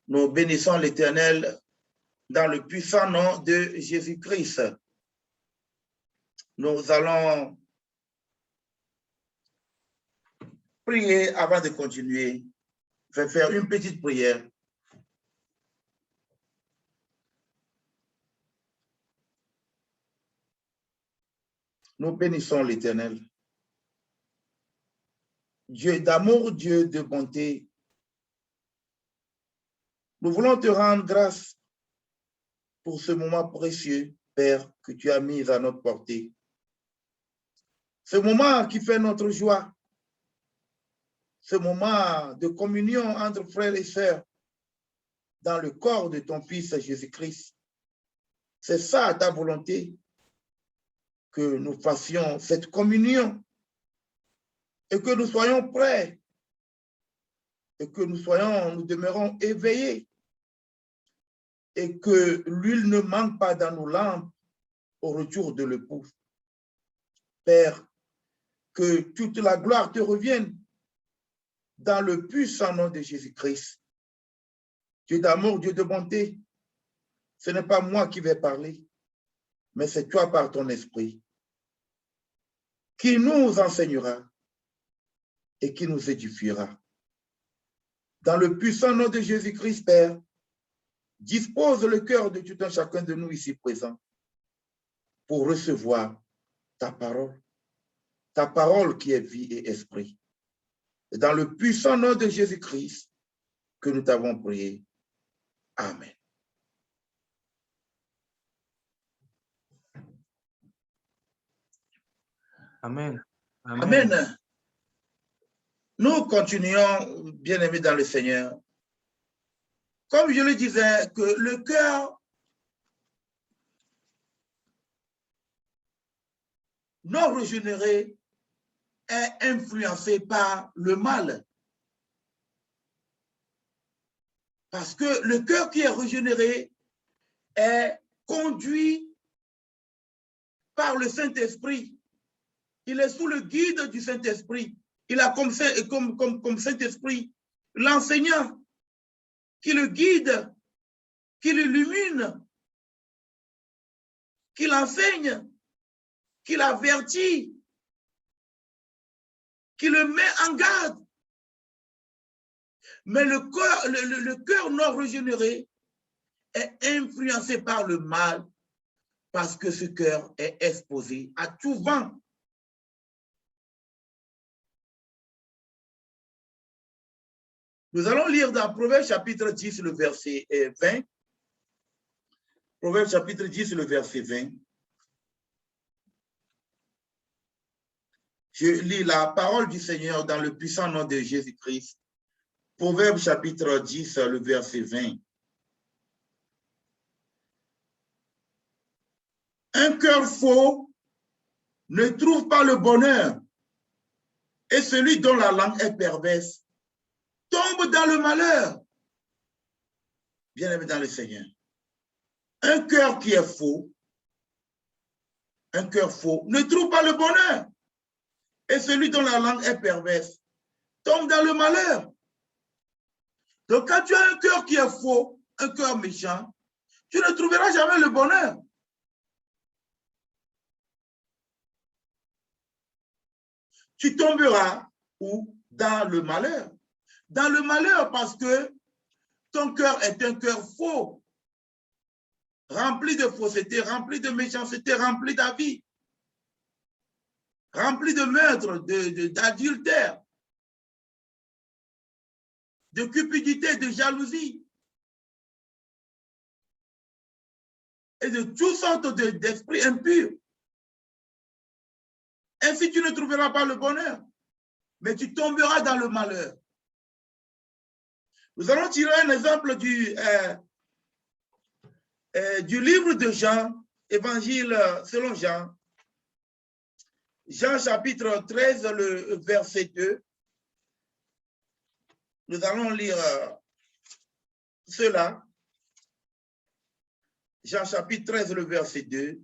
Nous bénissons l'Éternel dans le puissant nom de Jésus-Christ. Nous allons prier avant de continuer. Je vais faire une petite prière. Nous bénissons l'Éternel. Dieu d'amour, Dieu de bonté, nous voulons te rendre grâce pour ce moment précieux, Père, que tu as mis à notre portée. Ce moment qui fait notre joie, ce moment de communion entre frères et sœurs dans le corps de ton Fils Jésus-Christ. C'est ça ta volonté, que nous fassions cette communion et que nous soyons prêts et que nous demeurons éveillés et que l'huile ne manque pas dans nos lampes au retour de l'époux. Père, que toute la gloire te revienne dans le puissant nom de Jésus-Christ. Dieu d'amour, Dieu de bonté, ce n'est pas moi qui vais parler, mais c'est toi par ton esprit qui nous enseignera et qui nous édifiera. Dans le puissant nom de Jésus-Christ, Père, dispose le cœur de tout un chacun de nous ici présents pour recevoir ta parole qui est vie et esprit. Et dans le puissant nom de Jésus-Christ que nous t'avons prié. Amen. Amen. Amen. Amen. Nous continuons, bien-aimés dans le Seigneur. Comme je le disais, que le cœur non régénéré est influencé par le mal. Parce que le cœur qui est régénéré est conduit par le Saint-Esprit. Il est sous le guide du Saint-Esprit. Il a comme Saint-Esprit l'enseignant qui le guide, qui l'illumine, qui l'enseigne, qui l'avertit, qui le met en garde. Mais le cœur non régénéré est influencé par le mal parce que ce cœur est exposé à tout vent. Nous allons lire dans Proverbes chapitre 10, le verset 20. Proverbes chapitre 10, le verset 20. Je lis la parole du Seigneur dans le puissant nom de Jésus-Christ. Proverbes chapitre 10, le verset 20. Un cœur faux ne trouve pas le bonheur, et celui dont la langue est perverse tombe dans le malheur. Bien-aimé dans le Seigneur. Un cœur qui est faux, ne trouve pas le bonheur, et celui dont la langue est perverse tombe dans le malheur. Donc, quand tu as un cœur qui est faux, un cœur méchant, tu ne trouveras jamais le bonheur. Tu tomberas où? Dans le malheur. Dans le malheur parce que ton cœur est un cœur faux, rempli de fausseté, rempli de méchanceté, rempli d'avis, rempli de meurtre, d'adultère, de cupidité, de jalousie et de toutes sortes d'esprits impurs. Ainsi, tu ne trouveras pas le bonheur, mais tu tomberas dans le malheur. Nous allons tirer un exemple du livre de Jean, évangile selon Jean. Jean chapitre 13, le verset 2. Nous allons lire cela. Jean chapitre 13, le verset 2.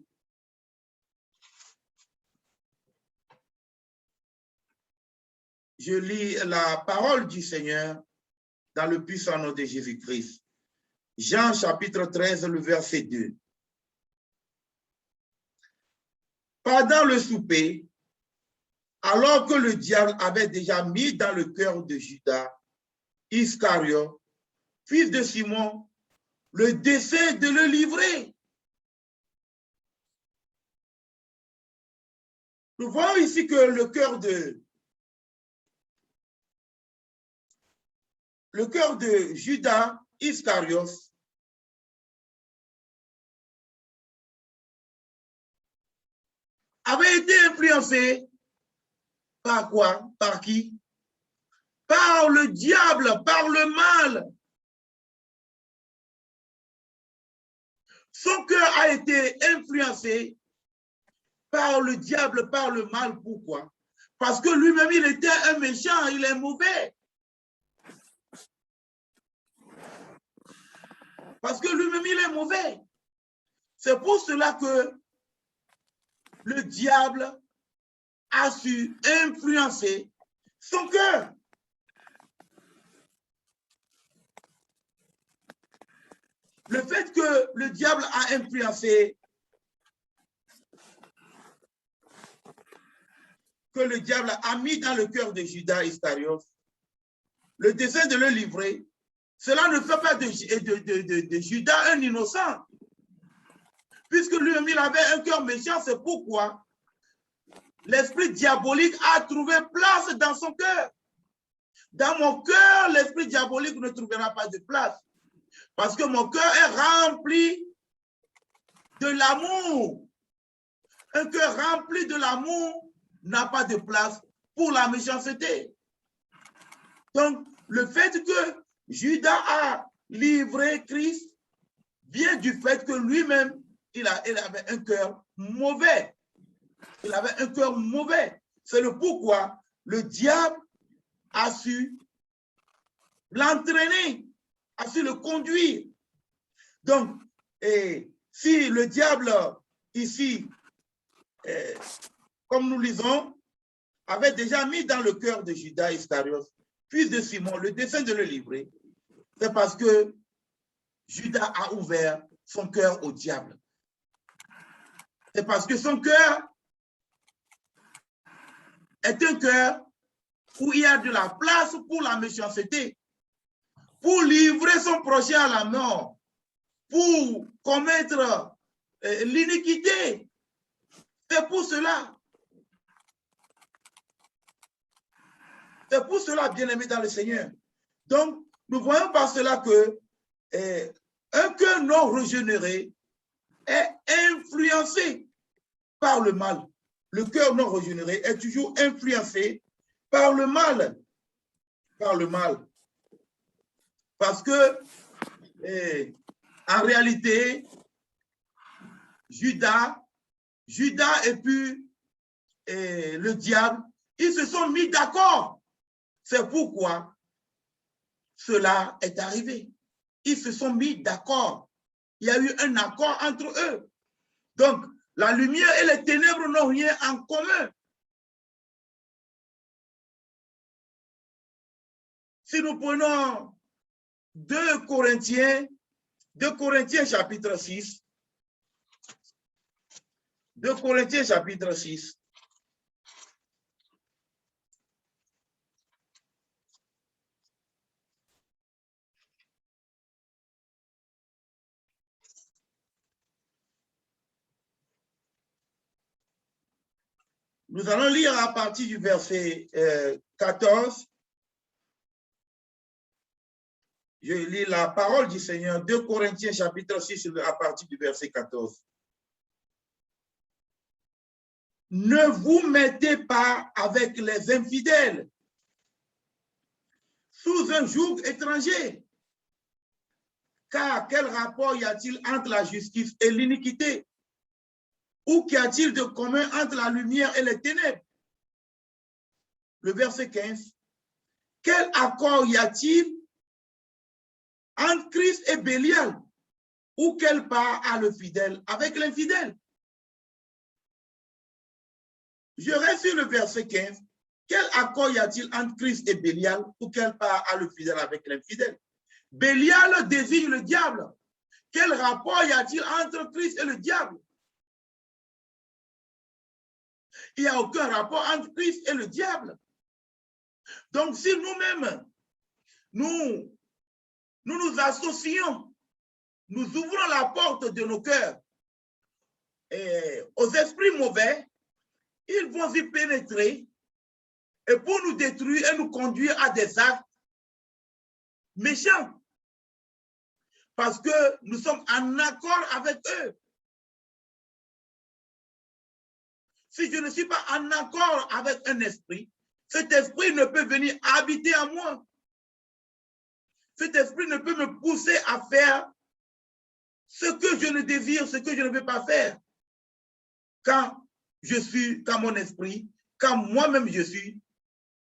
Je lis la parole du Seigneur dans le puissant nom de Jésus-Christ. Jean chapitre 13, le verset 2. Pendant le souper, alors que le diable avait déjà mis dans le cœur de Judas Iscariote, fils de Simon, le dessein de le livrer. Nous voyons ici que le cœur de Judas Iscariote avait été influencé par quoi? Par qui? Par le diable, par le mal. Son cœur a été influencé par le diable, par le mal. Pourquoi? Parce que lui-même, il était un méchant, il est mauvais. Parce que lui-même, il est mauvais. C'est pour cela que le diable a su influencer son cœur. Le fait que le diable a influencé, que le diable a mis dans le cœur de Judas Iscariote, le dessein de le livrer, cela ne fait pas de Judas un innocent. Puisque lui-même, il avait un cœur méchant, c'est pourquoi l'esprit diabolique a trouvé place dans son cœur. Dans mon cœur, l'esprit diabolique ne trouvera pas de place. Parce que mon cœur est rempli de l'amour. Un cœur rempli de l'amour n'a pas de place pour la méchanceté. Donc, le fait que Judas a livré Christ vient du fait que lui-même, il avait un cœur mauvais. Il avait un cœur mauvais. C'est le pourquoi le diable a su l'entraîner, a su le conduire. Donc, si le diable, ici, comme nous lisons, avait déjà mis dans le cœur de Judas Iscariote, fils de Simon, le dessein de le livrer, c'est parce que Judas a ouvert son cœur au diable. C'est parce que son cœur est un cœur où il y a de la place pour la méchanceté, pour livrer son prochain à la mort, pour commettre l'iniquité. C'est pour cela. C'est pour cela, bien-aimé dans le Seigneur. Donc, nous voyons par cela que un cœur non régénéré est influencé par le mal. Le cœur non régénéré est toujours influencé par le mal. Par le mal. Parce que, en réalité, Judas et puis le diable, ils se sont mis d'accord. C'est pourquoi cela est arrivé. Ils se sont mis d'accord. Il y a eu un accord entre eux. Donc, la lumière et les ténèbres n'ont rien en commun. Si nous prenons 2 Corinthiens chapitre 6, 2 Corinthiens chapitre 6, nous allons lire à partir du verset 14. Je lis la parole du Seigneur, 2 Corinthiens chapitre 6, à partir du verset 14. Ne vous mettez pas avec les infidèles sous un joug étranger. Car quel rapport y a-t-il entre la justice et l'iniquité? Ou qu'y a-t-il de commun entre la lumière et les ténèbres? Le verset 15. Quel accord y a-t-il entre Christ et Bélial? Ou quelle part a le fidèle avec l'infidèle? Je reste sur le verset 15. Quel accord y a-t-il entre Christ et Bélial? Ou quelle part a le fidèle avec l'infidèle? Bélial désigne le diable. Quel rapport y a-t-il entre Christ et le diable? Il n'y a aucun rapport entre Christ et le diable. Donc, si nous-mêmes, nous nous associons, nous ouvrons la porte de nos cœurs aux esprits mauvais, ils vont y pénétrer et pour nous détruire et nous conduire à des actes méchants. Parce que nous sommes en accord avec eux. Si je ne suis pas en accord avec un esprit, cet esprit ne peut venir habiter en moi. Cet esprit ne peut me pousser à faire ce que je ne désire, ce que je ne veux pas faire. Quand mon esprit, quand moi-même je suis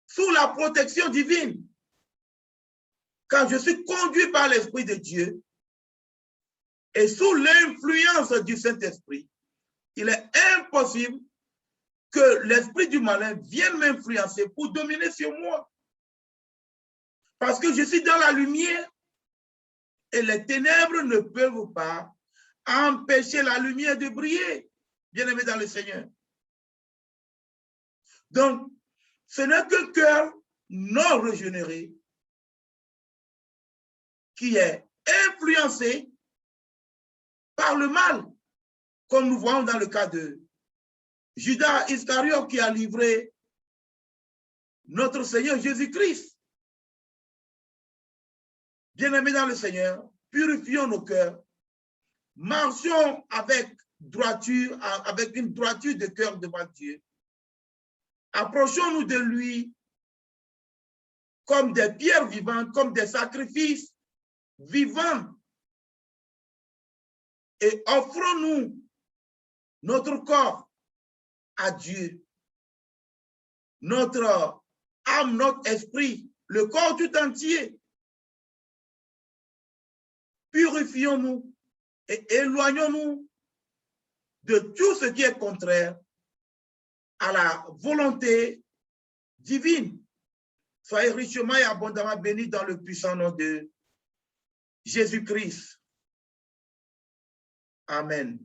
sous la protection divine, quand je suis conduit par l'Esprit de Dieu et sous l'influence du Saint-Esprit, il est impossible que l'esprit du malin vienne m'influencer pour dominer sur moi. Parce que je suis dans la lumière et les ténèbres ne peuvent pas empêcher la lumière de briller, bien-aimés dans le Seigneur. Donc, ce n'est qu'un cœur non régénéré qui est influencé par le mal, comme nous voyons dans le cas de Judas Iscariote qui a livré notre Seigneur Jésus-Christ. Bien-aimés dans le Seigneur, purifions nos cœurs, marchons avec droiture, avec une droiture de cœur devant Dieu. Approchons-nous de lui comme des pierres vivantes, comme des sacrifices vivants. Et offrons-nous notre corps à Dieu, notre âme, notre esprit, le corps tout entier. Purifions-nous et éloignons-nous de tout ce qui est contraire à la volonté divine. Soyez richement et abondamment bénis dans le puissant nom de Jésus-Christ. Amen.